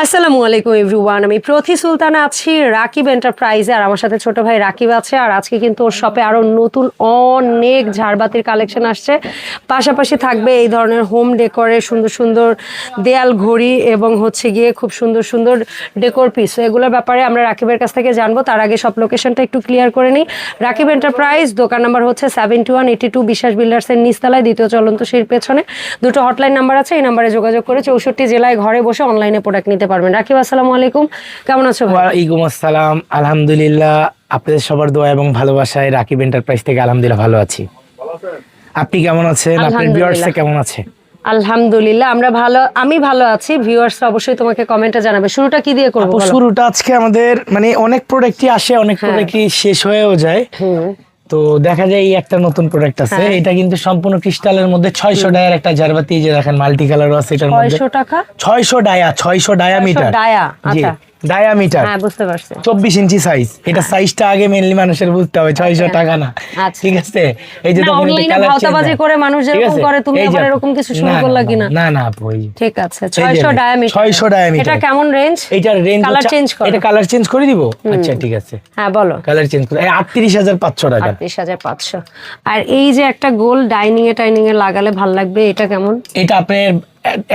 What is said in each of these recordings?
আসসালামু আলাইকুম এভরিওয়ান, আমি প্রতি সুলতানা আছি রাকিব এন্টারপ্রাইজে, আর আমার সাথে ছোট ভাই রাকিব আছে। আর আজকে কিন্তু ওর শপে আরো নতুন অনেক ঝাড়বাতির কালেকশন আসছে, পাশাপাশি থাকবে এই ধরনের হোম ডেকোরের সুন্দর সুন্দর দেয়াল ঘড়ি এবং হচ্ছে গিয়ে খুব সুন্দর সুন্দর ডেকোর পিস। এগুলোর ব্যাপারে আমরা রাকিবের কাছ থেকে জানবো। তার আগে সব লোকেশনটা একটু ক্লিয়ার করে নিই। রাকিব এন্টারপ্রাইজ দোকান নাম্বার হচ্ছে 7182 বিশ্বাস বিল্ডার্সের নিচতলায়, দ্বিতীয় চলন্ত সিঁড়ির পেছনে। দুটো হটলাইন নাম্বার আছে, এই নাম্বারে যোগাযোগ করে 64 জেলায় ঘরে বসে অনলাইনে প্রোডাক্ট নিতে পারবেন। রাকিব, আসসালামু আলাইকুম, কেমন আছো? ওয়ালাইকুম আসসালাম, আলহামদুলিল্লাহ। আপনাদের সবার দোয়া এবং ভালোবাসায় রাকিব এন্টারপ্রাইজ থেকে আলহামদুলিল্লাহ ভালো আছি। আপনি কেমন আছেন? আপনার ভিউয়ার্স কেমন আছে? আলহামদুলিল্লাহ আমরা ভালো, আমি ভালো আছি। ভিউয়ার্স অবশ্যই তোমাকে কমেন্টে জানাবে। শুরুটা কি দিয়ে করব? শুরুটা আজকে আমাদের মানে অনেক প্রোডাক্টই আসে, অনেক প্রোডাক্টই শেষ হয়েও যায়। তো দেখা যায় এই একটা নতুন প্রোডাক্ট আছে, এটা কিন্তু সম্পূর্ণ ক্রিস্টালের মধ্যে 600 ডায়ার একটা ঝাড়বাতি, যে দেখেন মাল্টি কালারও আছে এটার মধ্যে। 600 টাকা? 600 ডায়ামিটার। ডায়া, আচ্ছা ডায়ামিটার, হ্যাঁ বুঝতে পারছি। 24 ইঞ্চি সাইজ। এটা সাইজটা আগে মেইনলি মানুষের বুঝতে হবে, 600 টাকা না। ঠিক আছে, এই যে দেখেন অনলাইনে ভাওতাবাজি করে মানুষ যেরকম করে, তুমি আবার এরকম কিছু শুরু করলা কিনা? না না আপু, ঠিক আছে। 600 ডায়ামিটার। 600 ডায়ামিটার। এটা কেমন রেঞ্জ? এটার রেঞ্জ কালার চেঞ্জ করো। এটা কালার চেঞ্জ করে দিব? আচ্ছা ঠিক আছে, হ্যাঁ বলো। কালার চেঞ্জ করে 38500 টাকা। 38500। আর এই যে একটা গোল ডাইনিং এ লাগালে ভালো লাগবে, এটা কেমন? এটা আপনার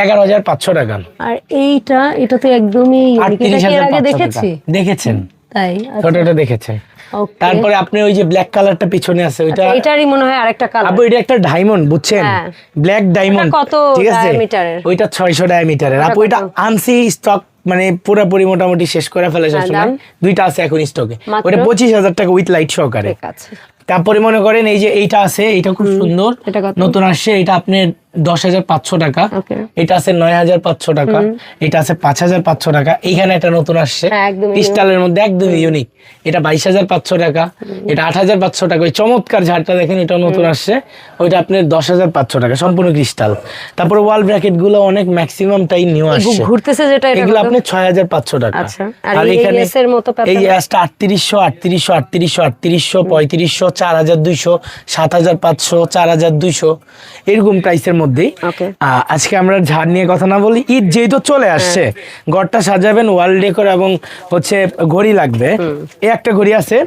11500 টাকা। আর এটা তো একদমই ইউনিক। এটা কি আগে দেখেছি? দেখেছেন? তাই ছোটটা দেখেছেন। তারপরে আপনি ওই যে ব্ল্যাক কালারটা পিছনে আছে, ওইটা এটারই মনে হয় আরেকটা কালার। আপু এটা একটা ডায়মন্ড, বুঝছেন? Black diamond. কত ডায়ামিটারের? ওইটা 600 ডায়ামিটারের। আপু এটা আনসি স্টক, মানে পুরোপুরি মোটামুটি শেষ করে ফেলেছে সময়। দুইটা আছে এখন স্টকে, ওটা 25000 টাকা উইথ লাইট সহকারে। ঠিক আছে। তারপরে মনে করেন এই যে এইটা আছে, এটা খুব সুন্দর নতুন আসছে, এটা আপনার 10500 টাকা। এটা আছে 9500 টাকা। এটা আছে 5500 টাকা। এইখানে একটা নতুন আসছে ক্রিস্টালের মধ্যে, একদম ইউনিক, এটা 22500 টাকা। এটা 8500 টাকা। ওই চমৎকার ঝাড়টা দেখেন, এটা নতুন আসছে, ওইটা আপনার 10500 টাকা, সম্পূর্ণ ক্রিস্টাল। তারপরে ওয়াল ব্র্যাকেট গুলো অনেক ম্যাক্সিমাম টাইম নিউ আসছে, ঘুরতেছে যেটা, এগুলো আপনি 6500 টাকা। আর এখানে এই যে 3800 3800 3800 3500 4200 7500 4200 এরকম প্রাইসের মধ্যেই। আজকে আমরা ঝাড় নিয়ে কথা না বলি, ঈদ যেহেতু চলে আসছে, ঘরটা সাজাবেন, ওয়াল ডেকোর এবং হচ্ছে ঘড়ি লাগবে। এই একটা ঘড়ি আছে,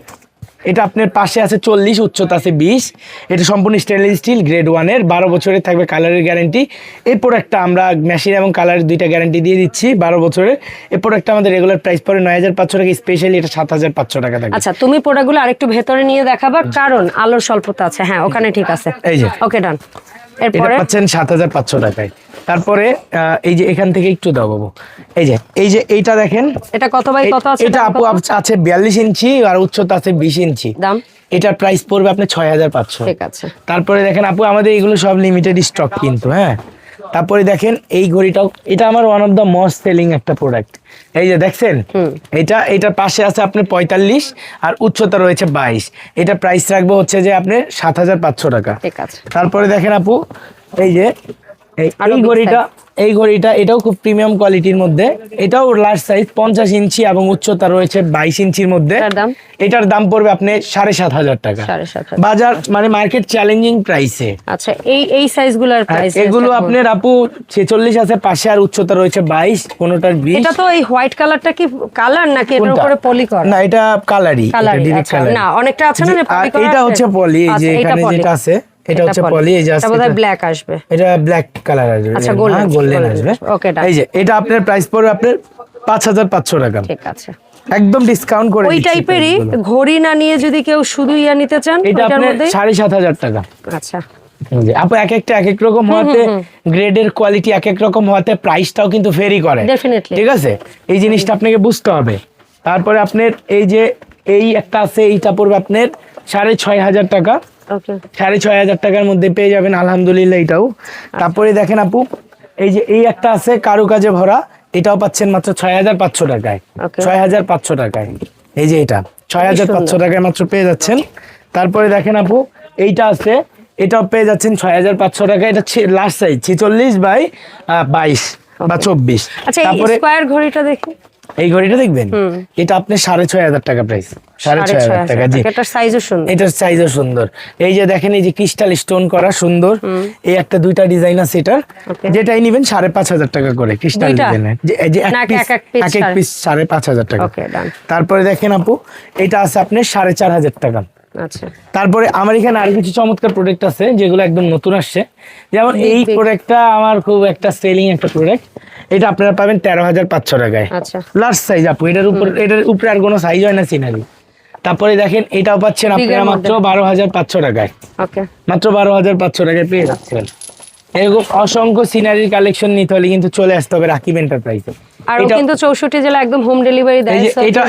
এটা আপনার পাশে আছে 40, উচ্চতা আছে 20। এটা সম্পূর্ণ স্টেনলেস স্টিল গ্রেড 1 এর, 12 বছরের থাকবে কালারের গ্যারান্টি। এই প্রোডাক্টটা আমরা মেশিন এবং কালারের দুইটা গ্যারান্টি দিয়ে দিচ্ছি 12 বছরের। এই প্রোডাক্টটা আমাদের রেগুলার প্রাইস পড়ে 9500 টাকা, স্পেশালি এটা 7500 টাকা থাকবে। আচ্ছা, তুমি প্রোডাক্টগুলো আরেকটু ভেতরে নিয়ে দেখাবা, কারণ আলোর স্বল্পতা আছে। হ্যাঁ ওখানে ঠিক আছে, এই যে ওকে ডান। এরপরে পাচ্ছেন 7500 টাকায়। তারপরে এই যে এখান থেকে একটু দাও বাবু, এই যে এইটা দেখেন, এটা কত বাই কত আছে? এটা আপু আছে 42 ইঞ্চি আর উচ্চতা আছে 20 ইঞ্চি। দাম? এটার প্রাইস পড়বে আপনার 6500। ঠিক আছে। তারপরে দেখেন আপু, আমাদের এগুলো সব লিমিটেড স্টক কিন্তু, হ্যাঁ। তারপরে দেখেন এই ঘড়িটাও, এটা আমার one of the most selling একটা প্রোডাক্ট। এই যে দেখছেন, এটার পাশে আছে আপনার 45 আর উচ্চতা রয়েছে 22। এটা প্রাইস রাখবো হচ্ছে যে আপনার 7500 টাকা। ঠিক আছে। তারপরে দেখেন আপু, এই যে এই ঘড়িটা এটাও খুব প্রিমিয়াম কোয়ালিটির মধ্যে, এটাও লার্জ সাইজ 50 ইঞ্চি এবং উচ্চতা রয়েছে 22 ইঞ্চির মধ্যে। এটার দাম পড়বে আপনি 7500 টাকা। বাজার মানে মার্কেট চ্যালেঞ্জিং প্রাইসে। আচ্ছা, এই সাইজগুলোর প্রাইস? এগুলো আপনার আপু 46 আছে পাশে, আর উচ্চতা রয়েছে 22, কোনটার 20। এটা তো এই হোয়াইট কালারটা কি কালার নাকি এটার উপরে পলি করা? না, এটা কালারই, এটা ডিরেক্ট কালার না। অনেকটা আছে না পলি করা, এটা হচ্ছে পলি। এই যে এখানে যেটা আছে এটা হচ্ছে পলি, এই যে এটা বোধহয় ব্ল্যাক আসবে, এটা ব্ল্যাক কালার আসবে। আচ্ছা, গোল্ডেন আসবে। ওকে ডান। এই যে এটা আপনার প্রাইস পড়বে আপনার 5500 টাকা। ঠিক আছে, একদম ডিসকাউন্ট করে ওই টাইপেরই ঘড়ি না নিয়ে যদি কেউ শুধু নিতে চান, এটা আপনার 7500 টাকা। আচ্ছা আপু, এক একটা এক এক রকম হওয়াতে, গ্রেডের কোয়ালিটি এক এক রকম হওয়াতে প্রাইসটাও কিন্তু ভেরি করে, ঠিক আছে? এই জিনিসটা আপনাকে বুঝতে হবে। তারপরে আপনার এই যে এই একটা আছে, এইটা পড়বে আপনার 6500 টাকা। 6500 টাকার মধ্যে পেয়ে যাবেন আলহামদুলিল্লাহ এটাও। তারপরে দেখেন আপু, এই যে এই একটা আছে কারুকাজে ভরা, এটাও পাচ্ছেন মাত্র 6500 টাকায়। 6500 টাকায়, এই যে এটা 6500 টাকায় মাত্র পেয়ে যাচ্ছেন। তারপরে দেখেন আপু, এইটা আছে, এটাও পেয়ে যাচ্ছেন 6500 টাকা। এটা লাস্ট সাইজ 46 বাই 22 বা 24। আচ্ছা, এই স্কয়ার ঘড়িটা দেখি। এই ঘড়িটা দেখবেন, এটা আপনি 6,500 টাকা প্রাইস, 6,500 টাকা। জি, এটার সাইজও সুন্দর, এটার সাইজও সুন্দর। এই যে দেখেন, এই যে ক্রিস্টাল স্টোন করা সুন্দর, এই একটা দুইটা ডিজাইন আছে এটার, যেটাই নিবেন 5,500 টাকা করে ক্রিস্টাল ডিজাইনের, এই যে এক এক পিস 5,500 টাকা। তারপরে দেখেন আপু, এটা আছে আপনার 4,500 টাকা। আচ্ছা, তারপরে আমার এখানে আরো কিছু চমৎকার প্রোডাক্ট আছে যেগুলো একদম নতুন আসছে, যেমন এই প্রোডাক্টটা আমার খুব একটা সেলিং একটা প্রোডাক্ট, এটা আপনারা পাবেন 13,500 টাকায়। আচ্ছা, লার্জ সাইজ আপু, এটার উপরে আর কোনো সাইজ হয় না সিনারি। তারপরে দেখেন, এটাও পাচ্ছেন আপনারা মাত্র 12,500 টাকায়। ওকে, মাত্র 12,500 টাকায় পেয়ে যাচ্ছেন। এরকম অসংখ্য সিনারির কালেকশন নিতে হলে কিন্তু চলে আসতে হবে রাকিব এন্টারপ্রাইজে। আর কিন্তু 64 জেলা একদম হোম ডেলিভারি দেয়।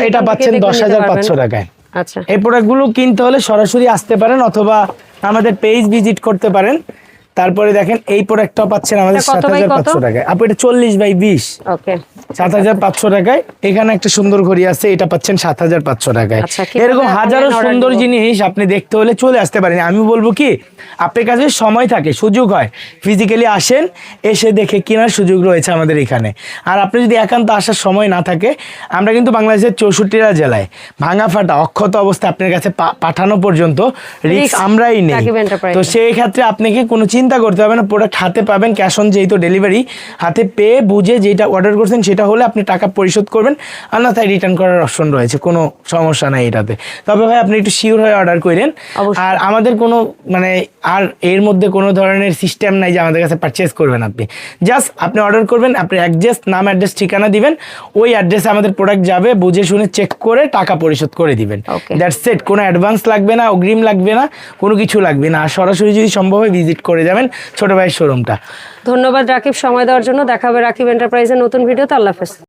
এটা পাচ্ছেন 10,500 টাকায়। আচ্ছা, এই প্রোডাক্টগুলো কিনতে হলে সরাসরি আসতে পারেন অথবা আমাদের পেজ ভিজিট করতে পারেন। তারপরে দেখেন, এই প্রোডাক্টটাও পাচ্ছেন আমাদের 7,500 টাকায়। আপু এটা 40/20, ওকে, 7,500 টাকায়। এখানে একটা সুন্দর ঘড়ি আছে, এটা পাচ্ছেন 7,500 টাকায়। এরকম হাজারো সুন্দর জিনিস আপনি দেখতে হলে চলে আসতে পারেন। আমি বলবো কি, আপনার কাছে সময় থাকে, সুযোগ হয়, ফিজিক্যালি আসেন, এসে দেখে কেনার সুযোগ রয়েছে আমাদের এখানে। আর আপনি যদি একান্ত আসার সময় না থাকে, আমরা কিন্তু বাংলাদেশের 64টা জেলায় ভাঙা ফাটা অক্ষত অবস্থায় আপনার কাছে পাঠানো পর্যন্ত রিস্ক আমরাই নেই। তো সেই ক্ষেত্রে আপনাকে কোনো চিন্তা করতে হবে না, প্রোডাক্ট হাতে পাবেন, ক্যাশ অন যেহেতু ডেলিভারি, হাতে পেয়ে বুঝে যেটা অর্ডার করছেন সেটা হলে আপনি টাকা পরিশোধ করবেন, আর না তাই রিটার্ন করার অপশন রয়েছে, কোনো সমস্যা নাই এটাতে। তবে ভাই আপনি একটু শিওর হয়ে অর্ডার করেন। আর আমাদের কোনো মানে আর এর মধ্যে কোনো ধরনের সিস্টেম নাই যে আমাদের কাছে পারচেজ করবেন। আপনি জাস্ট আপনি অর্ডার করবেন, আপনি অ্যাড্রেস, নাম, অ্যাড্রেস, ঠিকানা দিবেন, ওই অ্যাড্রেসে আমাদের প্রোডাক্ট যাবে, বুঝে শুনে চেক করে টাকা পরিশোধ করে দিবেন। That's it. কোনো অ্যাডভান্স লাগবে না, অগ্রিম লাগবে না, কোনো কিছু লাগবে না। আর সরাসরি যদি সম্ভব হয় ভিজিট করে যাবেন ছোট ভাইয়ের শোরুমটা। ধন্যবাদ রাকিব সময় দেওয়ার জন্য। দেখা হবে রাকিব এন্টারপ্রাইজের নতুন ভিডিওতে। আল্লাহ হাফেজ।